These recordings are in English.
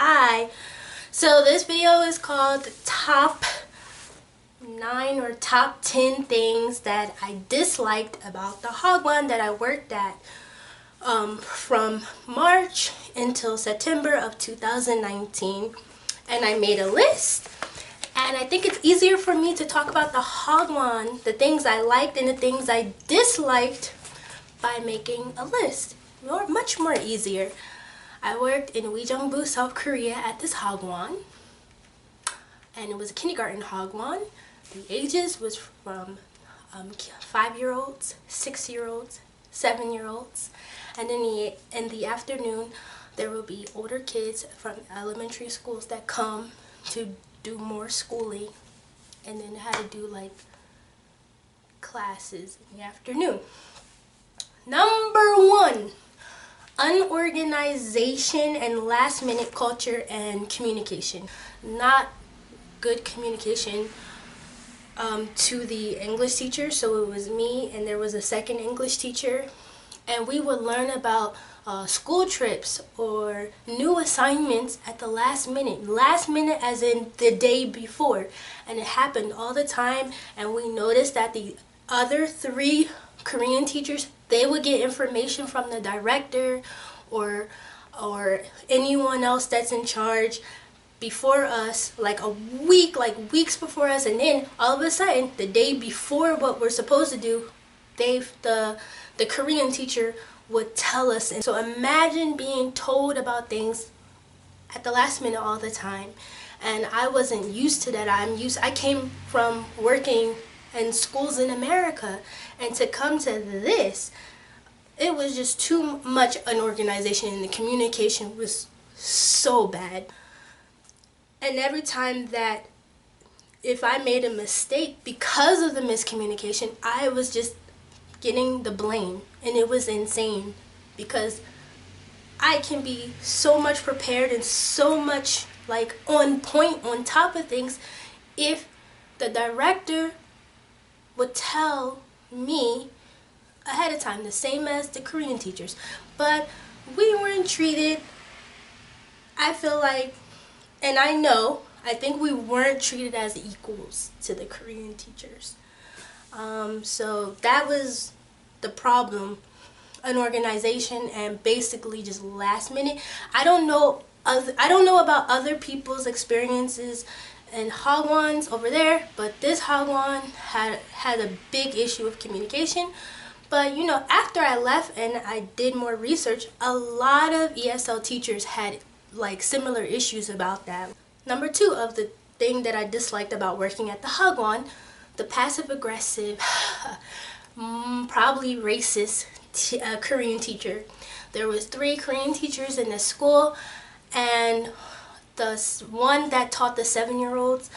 Hi. So this video is called Top 9 or Top 10 Things that I disliked about the Hagwon that I worked at from March until September of 2019. And I made a list. And I think it's easier for me to talk about the Hagwon, the things I liked and the things I disliked, by making a list. Much more easier. I worked in Uijeongbu, South Korea at this Hagwon, and it was a kindergarten Hagwon. The ages was from 5-year-olds, 6-year-olds, 7-year-olds, and then in the afternoon there will be older kids from elementary schools that come to do more schooling, and then had to do like classes in the afternoon. Number 1. Unorganization and last-minute culture and communication. Not good communication to the English teacher. So it was me and there was a second English teacher, and we would learn about school trips or new assignments at the last minute. Last minute as in the day before. And it happened all the time, and we noticed that the other 3 Korean teachers, they would get information from the director or anyone else that's in charge before us, like weeks before us, and then all of a sudden the day before what we're supposed to do, the Korean teacher would tell us. And so imagine being told about things at the last minute all the time. And I wasn't used to that. I came from working in schools in America, and to come to this, it was just too much unorganization, and the communication was so bad. And every time that if I made a mistake because of the miscommunication, I was just getting the blame, and it was insane, because I can be so much prepared and so much like on point, on top of things, if the director would tell me ahead of time, the same as the Korean teachers. But we weren't treated, I feel like, and I think we weren't treated as equals to the Korean teachers. So that was the problem, unorganization and basically just last minute. I don't know about other people's experiences and Hagwons over there, but this Hagwon had a big issue of communication. But you know, after I left and I did more research, a lot of ESL teachers had like similar issues about that. Number 2 of the thing that I disliked about working at the Hagwon, the passive aggressive, probably racist Korean teacher. There was 3 Korean teachers in the school, and the one that taught the 7-year-olds,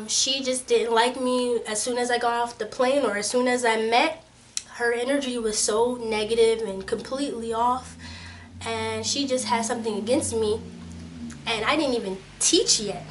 she just didn't like me as soon as I got off the plane, or as soon as I met. Her energy was so negative and completely off, and she just had something against me, and I didn't even teach yet.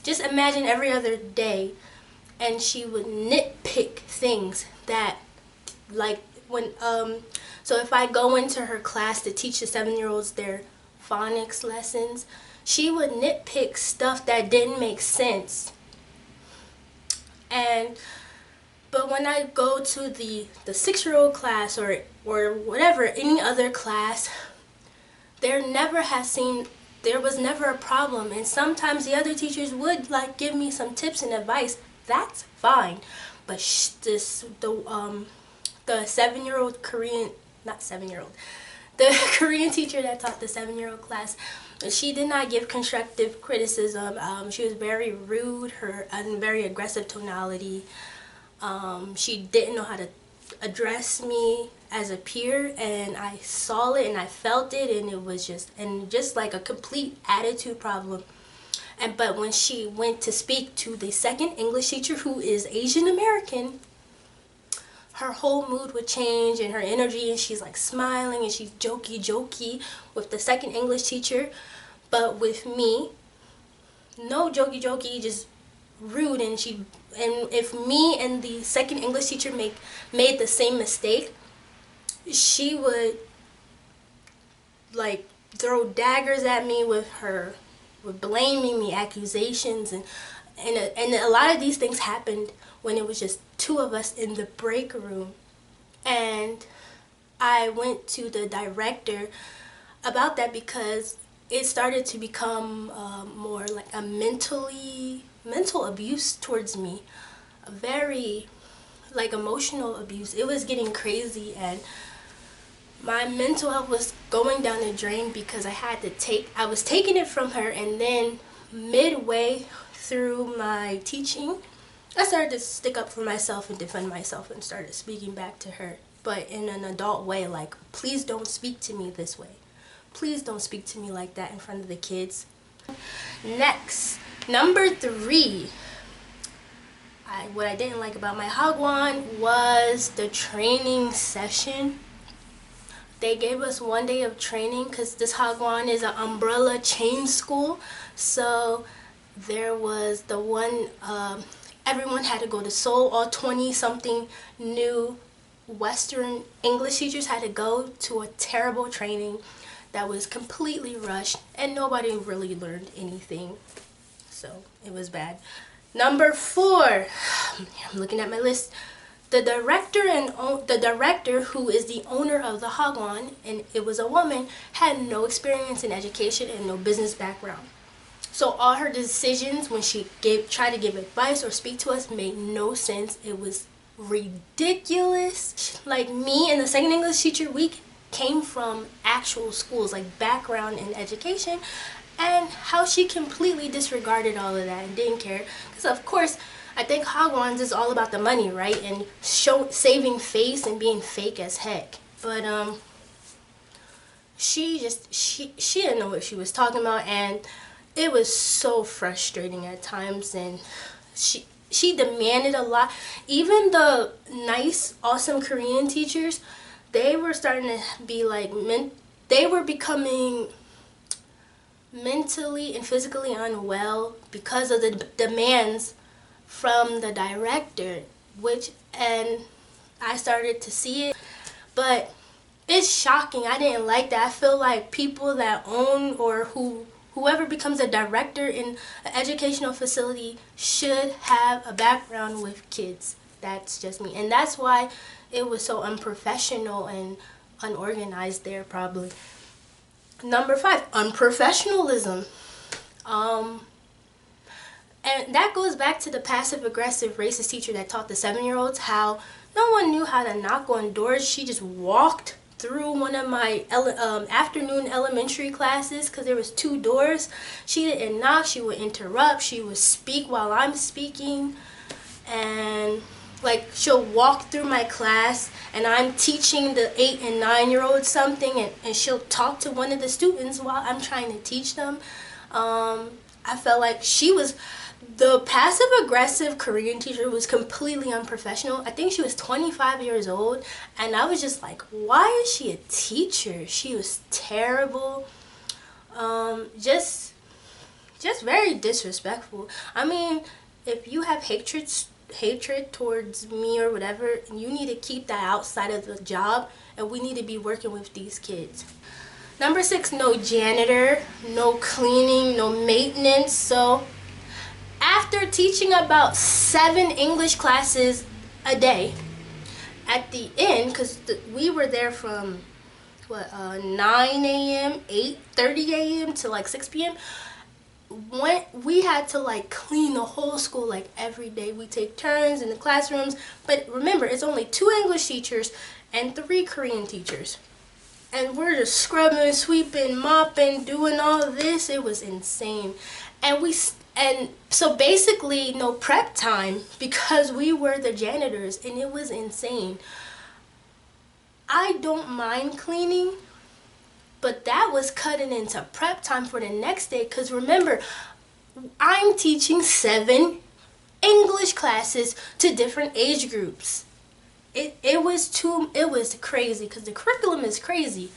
Just imagine every other day, and she would nitpick things that, like, when so if I go into her class to teach the 7-year-olds their phonics lessons, she would nitpick stuff that didn't make sense. But when I go to the 6-year-old class or whatever, any other class, there was never a problem. And sometimes the other teachers would like give me some tips and advice. That's fine. But the 7-year-old Korean, not 7-year-old, the Korean teacher that taught the 7-year-old class, she did not give constructive criticism. She was very rude, and very aggressive tonality. She didn't know how to address me as a peer, and I saw it and I felt it, and it was just like a complete attitude problem. But when she went to speak to the second English teacher, who is Asian American, her whole mood would change and her energy, and she's like smiling and she's jokey with the second English teacher. But with me, no jokey, just rude. And if me and the second English teacher made the same mistake, she would like throw daggers at me with blaming me, accusations, and a lot of these things happened when it was just two of us in the break room. And I went to the director about that because it started to become more like a mental abuse towards me, a very like emotional abuse. It was getting crazy, and my mental health was going down the drain because I was taking it from her, and then midway through my teaching, I started to stick up for myself and defend myself and started speaking back to her, but in an adult way, like, please don't speak to me this way. Please don't speak to me like that in front of the kids. Next, number 3. What I didn't like about my Hagwon was the training session. They gave us 1 day of training because this Hagwon is an umbrella chain school. So there was the one, everyone had to go to Seoul. All 20-something new Western English teachers had to go to a terrible training that was completely rushed, and nobody really learned anything. So it was bad. Number 4, I'm looking at my list. The director who is the owner of the Hagwon, and it was a woman, had no experience in education and no business background. So all her decisions when she tried to give advice or speak to us made no sense. It was ridiculous. Like, me and the second English teacher, we came from actual schools, like background in education, and how she completely disregarded all of that and didn't care. Because of course, I think Hagwons is all about the money, right? And saving face and being fake as heck. But she didn't know what she was talking about, and it was so frustrating at times. And she demanded a lot. Even the nice, awesome Korean teachers, they were starting to be like, they were becoming mentally and physically unwell because of the demands from the director, and I started to see it. But it's shocking. I didn't like that. I feel like people that own or whoever becomes a director in an educational facility should have a background with kids. That's just me. And that's why it was so unprofessional and unorganized there, probably. Number 5, unprofessionalism. And that goes back to the passive-aggressive racist teacher that taught the 7-year-olds how no one knew how to knock on doors. She just walked through one of my afternoon elementary classes because there was 2 doors. She didn't knock. She would interrupt. She would speak while I'm speaking. And like, she'll walk through my class and I'm teaching the 8 and 9-year-olds something, and she'll talk to one of the students while I'm trying to teach them. I felt like the passive-aggressive Korean teacher was completely unprofessional. I think she was 25 years old, and I was just like, why is she a teacher? She was terrible. Just very disrespectful. I mean, if you have hatred towards me or whatever, you need to keep that outside of the job, and we need to be working with these kids. Number 6, no janitor, no cleaning, no maintenance. So after teaching about 7 English classes a day, at the end, because we were there from 9 a.m., 8:30 a.m. to like 6 p.m., we had to like clean the whole school like every day. We take turns in the classrooms, but remember, it's only 2 English teachers and 3 Korean teachers, and we're just scrubbing, sweeping, mopping, doing all of this. It was insane. And so basically no prep time because we were the janitors, and it was insane. I don't mind cleaning, but that was cutting into prep time for the next day, because remember, I'm teaching 7 English classes to different age groups. It was crazy because the curriculum is crazy.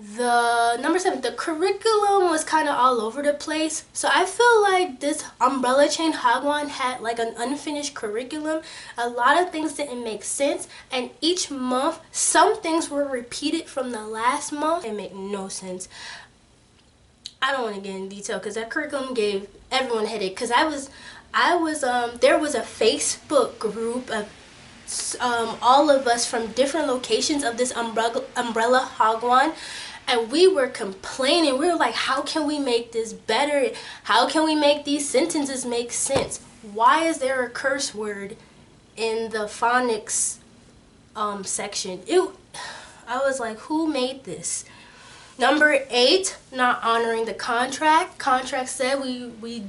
The number 7, the curriculum was kind of all over the place. So I feel like this umbrella chain Hagwon had like an unfinished curriculum. A lot of things didn't make sense, and each month some things were repeated from the last month. It made no sense. I don't want to get in detail because that curriculum gave everyone a headache. Because there was a Facebook group of all of us from different locations of this umbrella Hagwon, and we were complaining. We were like, how can we make this better? How can we make these sentences make sense? Why is there a curse word in the phonics section? I was like, who made this? Number 8, not honoring the contract. Contract said we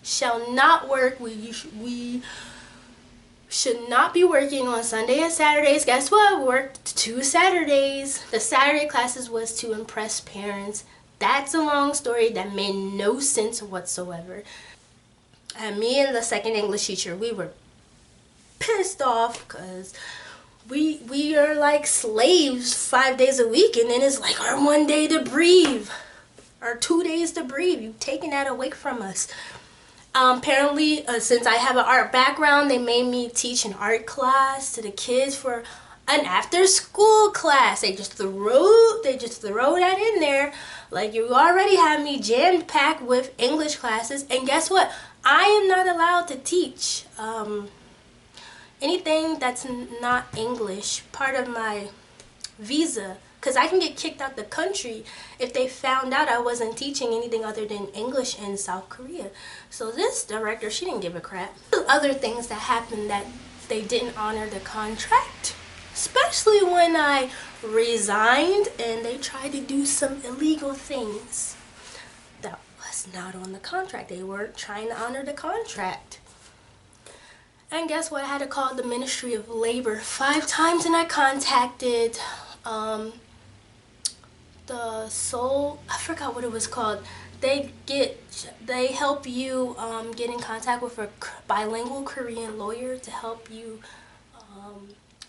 shall not work. We should not be working on Sunday and Saturdays. Guess what? We worked 2 Saturdays. The Saturday classes was to impress parents. That's a long story that made no sense whatsoever. And me and the second English teacher, we were pissed off because we are like slaves 5 days a week, and then it's like our 1 day to breathe, our 2 days to breathe. You've taken that away from us. Apparently, since I have an art background, they made me teach an art class to the kids for an after-school class. They just throw that in there. Like, you already have me jam-packed with English classes, and guess what? I am not allowed to teach anything that's not English, part of my visa, because I can get kicked out the country if they found out I wasn't teaching anything other than English in South Korea. So this director, she didn't give a crap. Other things that happened that they didn't honor the contract, especially when I resigned and they tried to do some illegal things that was not on the contract. They weren't trying to honor the contract. And guess what? I had to call the Ministry of Labor 5 times, and I contacted I forgot what it was called. They help you get in contact with a bilingual Korean lawyer to help you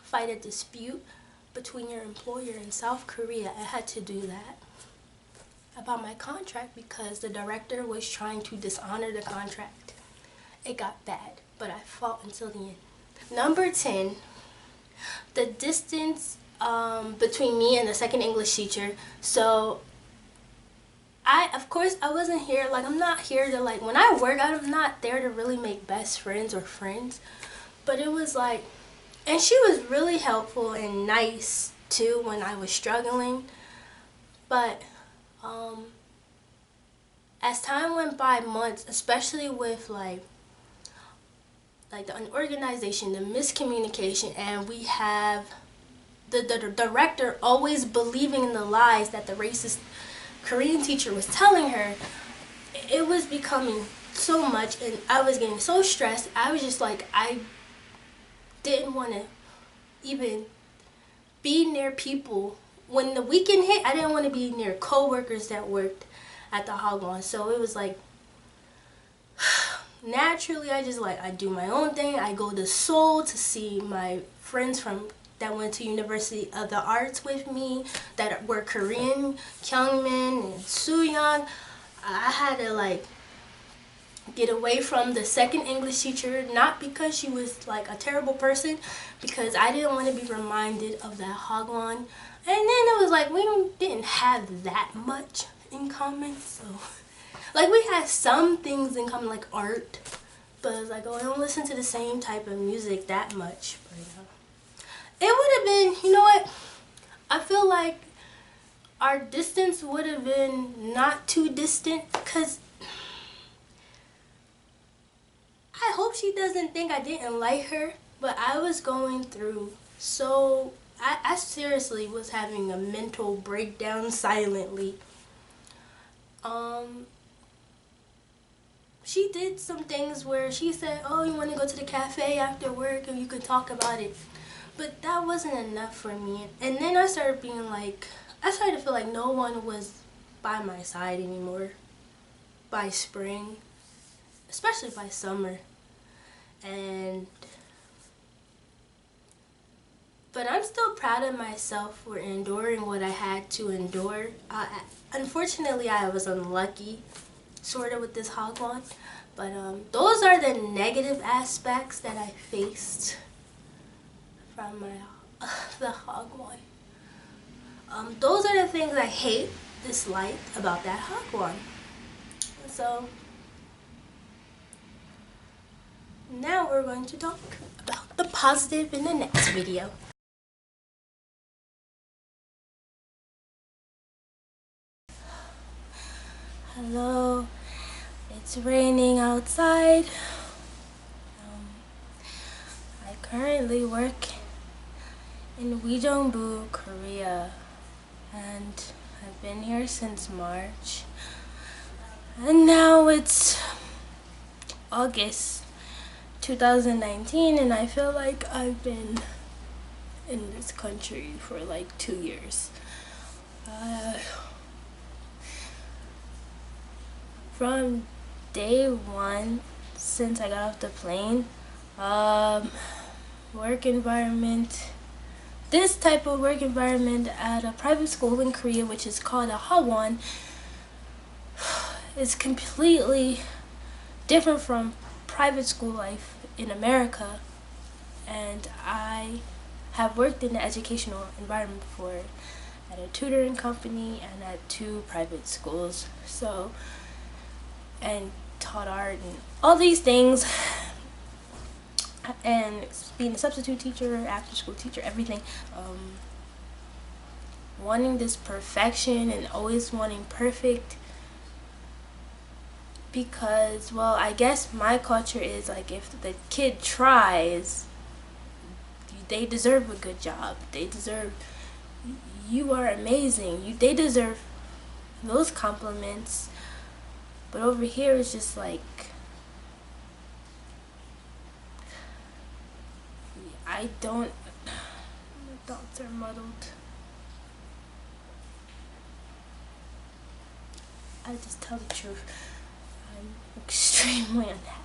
fight a dispute between your employer and South Korea. I had to do that about my contract because the director was trying to dishonor the contract. It got bad, but I fought until the end. Number 10, the distance between me and the second English teacher. So of course I wasn't here, like I'm not here to, like, when I work I'm not there to really make best friends or friends, but it was like, and she was really helpful and nice too when I was struggling, but as time went by, months, especially with like the unorganization, the miscommunication, and we have the director always believing in the lies that the racist Korean teacher was telling her, it was becoming so much, and I was getting so stressed. I was just like, I didn't want to even be near people. When the weekend hit, I didn't want to be near co-workers that worked at the Hagwon. So it was like, naturally, I do my own thing. I go to Seoul to see my friends that went to University of the Arts with me that were Korean, Kyungmin and Sooyoung. I had to like get away from the second English teacher, not because she was like a terrible person, because I didn't want to be reminded of that Hagwon. And then it was like we didn't have that much in common, so like we had some things in common, like art, but it's like, oh, I don't listen to the same type of music that much. But it would have been, you know what, I feel like our distance would have been not too distant, because I hope she doesn't think I didn't like her, but I was going through, so I seriously was having a mental breakdown silently. She did some things where she said, oh, you want to go to the cafe after work and you could talk about it. But that wasn't enough for me. And then I started being like, I started to feel like no one was by my side anymore by spring, especially by summer. But But I'm still proud of myself for enduring what I had to endure. Unfortunately, I was unlucky, sort of, with this Hagwon. But those are the negative aspects that I faced from the Hagwon. Those are the things I hate, dislike about that Hagwon. So now we're going to talk about the positive in the next video. Hello, it's raining outside. I currently work in Uijeongbu, Korea, and I've been here since March. And now it's August 2019, and I feel like I've been in this country for like 2 years. From day one, since I got off the plane, work environment, this type of work environment at a private school in Korea, which is called a Hagwon, is completely different from private school life in America. And I have worked in the educational environment before at a tutoring company and at 2 private schools. And taught art and all these things, and being a substitute teacher, after school teacher, everything. Wanting this perfection and always wanting perfect, because, well, I guess my culture is like, if the kid tries, they deserve a good job. They deserve, you are amazing. They deserve those compliments. But over here, it's just like, my thoughts are muddled. I just tell the truth. I'm extremely unhappy.